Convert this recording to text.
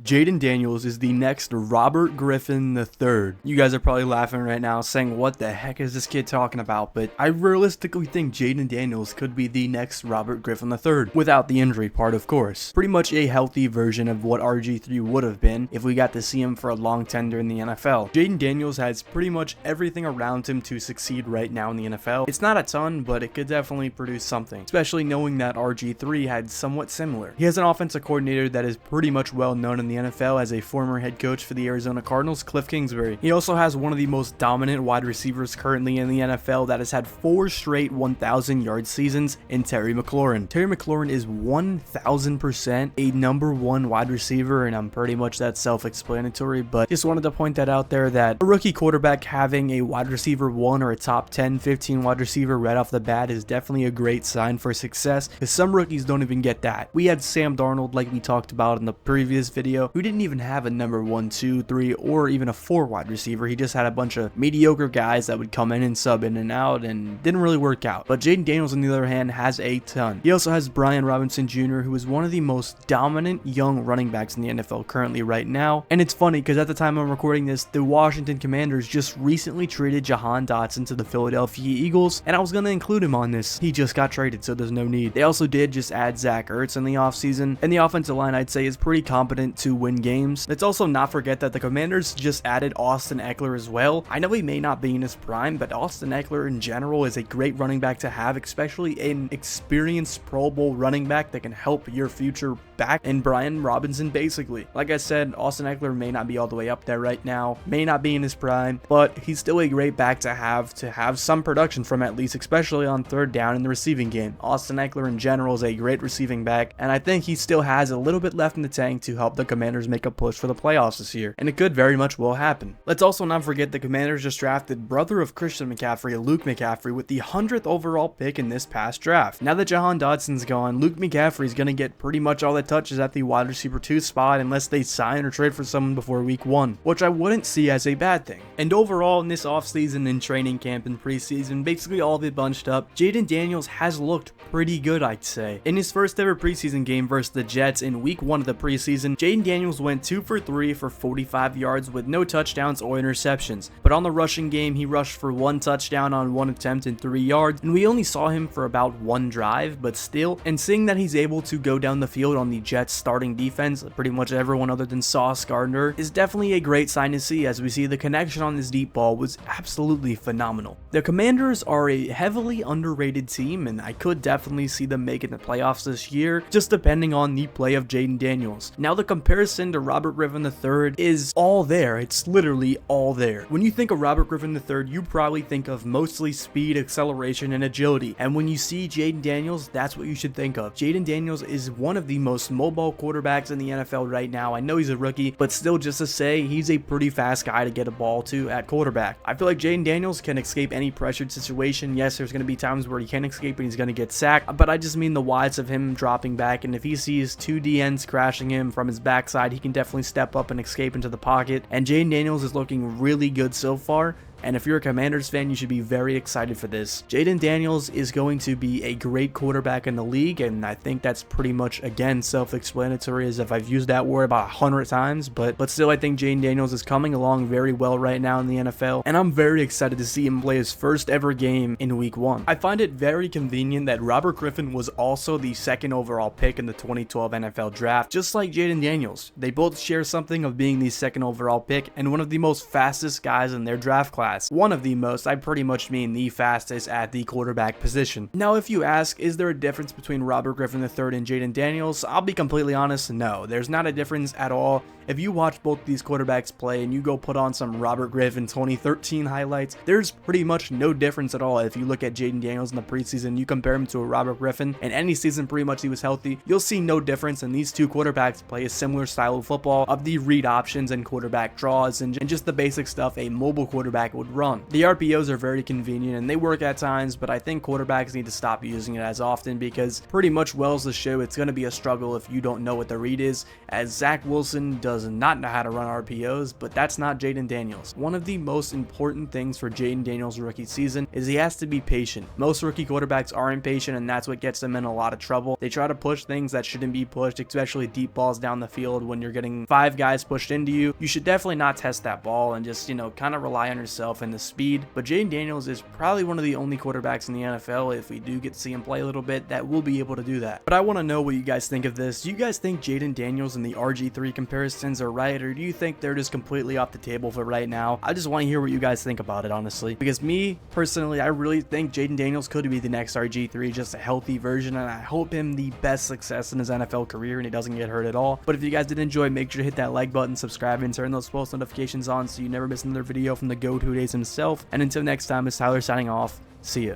Jayden Daniels is the next Robert Griffin III. You guys are probably laughing right now saying, what the heck is this kid talking about? But I realistically think Jayden Daniels could be the next Robert Griffin III, without the injury part, of course. Pretty much a healthy version of what RG3 would have been if we got to see him for a long tender in the NFL. Jayden Daniels has pretty much everything around him to succeed right now in the NFL. It's not a ton, but it could definitely produce something, especially knowing that RG3 had somewhat similar. He has an offensive coordinator that is pretty much well known in the NFL as a former head coach for the Arizona Cardinals, Cliff Kingsbury. He also has one of the most dominant wide receivers currently in the NFL that has had 4 straight 1,000-yard seasons in Terry McLaurin. Terry McLaurin is 1,000% a #1 wide receiver, and I'm pretty much that's self-explanatory, but just wanted to point that out there, that a rookie quarterback having a wide receiver 1 or a top 10, 15 wide receiver right off the bat is definitely a great sign for success, because some rookies don't even get that. We had Sam Darnold, like we talked about in the previous video, who didn't even have a #1, 2, 3, or even a 4 wide receiver. He just had a bunch of mediocre guys that would come in and sub in and out and didn't really work out. But Jayden Daniels, on the other hand, has a ton. He also has Brian Robinson Jr., who is one of the most dominant young running backs in the NFL currently right now. And it's funny because at the time I'm recording this, the Washington Commanders just recently traded Jahan Dotson to the Philadelphia Eagles, and I was going to include him on this. He just got traded, so there's no need. They also did just add Zach Ertz in the offseason, and the offensive line, I'd say, is pretty competent to win games. Let's also not forget that the Commanders just added Austin Eckler as well. I know he may not be in his prime, but Austin Eckler in general is a great running back to have, especially an experienced Pro Bowl running back that can help your future back, and Brian Robinson basically. Like I said, Austin Eckler may not be all the way up there right now, may not be in his prime, but he's still a great back to have some production from, at least, especially on third down in the receiving game. Austin Eckler in general is a great receiving back, and I think he still has a little bit left in the tank to help the Commanders make a push for the playoffs this year, and it could very much well happen. Let's also not forget the Commanders just drafted brother of Christian McCaffrey, Luke McCaffrey, with the 100th overall pick in this past draft. Now that Jahan Dotson's gone, Luke McCaffrey is going to get pretty much all the touches at the wide receiver 2 spot unless they sign or trade for someone before week 1, which I wouldn't see as a bad thing. And overall, in this offseason and training camp and preseason, basically all of it bunched up, Jayden Daniels has looked pretty good, I'd say. In his first ever preseason game versus the Jets in week 1 of the preseason, Jayden Daniels went 2 for 3 for 45 yards with no touchdowns or interceptions. But on the rushing game, he rushed for 1 touchdown on 1 attempt and 3 yards, and we only saw him for about 1 drive, but still, and seeing that he's able to go down the field on the Jets starting defense, pretty much everyone other than Sauce Gardner, is definitely a great sign to see, as we see the connection on this deep ball was absolutely phenomenal. The Commanders are a heavily underrated team, and I could definitely see them making the playoffs this year, just depending on the play of Jayden Daniels. Now, the comparison to Robert Griffin III is all there. It's literally all there. When you think of Robert Griffin III, you probably think of mostly speed, acceleration, and agility, and when you see Jayden Daniels, that's what you should think of. Jayden Daniels is one of the most mobile quarterbacks in the NFL right now. I know he's a rookie, but still, just to say, he's a pretty fast guy to get a ball to at quarterback. I feel like Jayden Daniels can escape any pressured situation. Yes, there's going to be times where he can't escape and he's going to get sacked, but I just mean the wides of him dropping back, and if he sees 2 DNs crashing him from his backside, he can definitely step up and escape into the pocket, and Jayden Daniels is looking really good so far. And if you're a Commanders fan, you should be very excited for this. Jayden Daniels is going to be a great quarterback in the league, and I think that's pretty much, again, self-explanatory, as if I've used that word about 100 times, but still, I think Jayden Daniels is coming along very well right now in the NFL, and I'm very excited to see him play his first ever game in week 1. I find it very convenient that Robert Griffin was also the 2nd overall pick in the 2012 NFL draft, just like Jayden Daniels. They both share something of being the 2nd overall pick and one of the most fastest guys in their draft class. One of the most, I pretty much mean the fastest at the quarterback position. Now, if you ask, is there a difference between Robert Griffin III and Jayden Daniels? I'll be completely honest, no. There's not a difference at all. If you watch both these quarterbacks play and you go put on some Robert Griffin 2013 highlights, there's pretty much no difference at all. If you look at Jayden Daniels in the preseason, you compare him to a Robert Griffin, and any season pretty much he was healthy, you'll see no difference, and these two quarterbacks play a similar style of football, of the read options and quarterback draws and just the basic stuff a mobile quarterback will would run. The RPOs are very convenient and they work at times, but I think quarterbacks need to stop using it as often because pretty much wells the show it's going to be a struggle if you don't know what the read is, as Zach Wilson does not know how to run RPOs, but that's not Jayden Daniels. One of the most important things for Jayden Daniels' rookie season is he has to be patient. Most rookie quarterbacks are impatient, and that's what gets them in a lot of trouble. They try to push things that shouldn't be pushed, especially deep balls down the field when you're getting 5 guys pushed into you. You should definitely not test that ball and just, kind of rely on yourself and the speed. But Jayden Daniels is probably one of the only quarterbacks in the NFL, if we do get to see him play a little bit, that will be able to do that. But I want to know what you guys think of this. Do you guys think Jayden Daniels and the RG3 comparisons are right, or do you think they're just completely off the table for right now? I just want to hear what you guys think about it, honestly, because me personally, I really think Jayden Daniels could be the next RG3, just a healthy version, and I hope him the best success in his NFL career and he doesn't get hurt at all. But if you guys did enjoy, make sure to hit that like button, subscribe, and turn those post notifications on so you never miss another video from the GOAT Who Days himself. And until next time, it's Tyler signing off. See ya.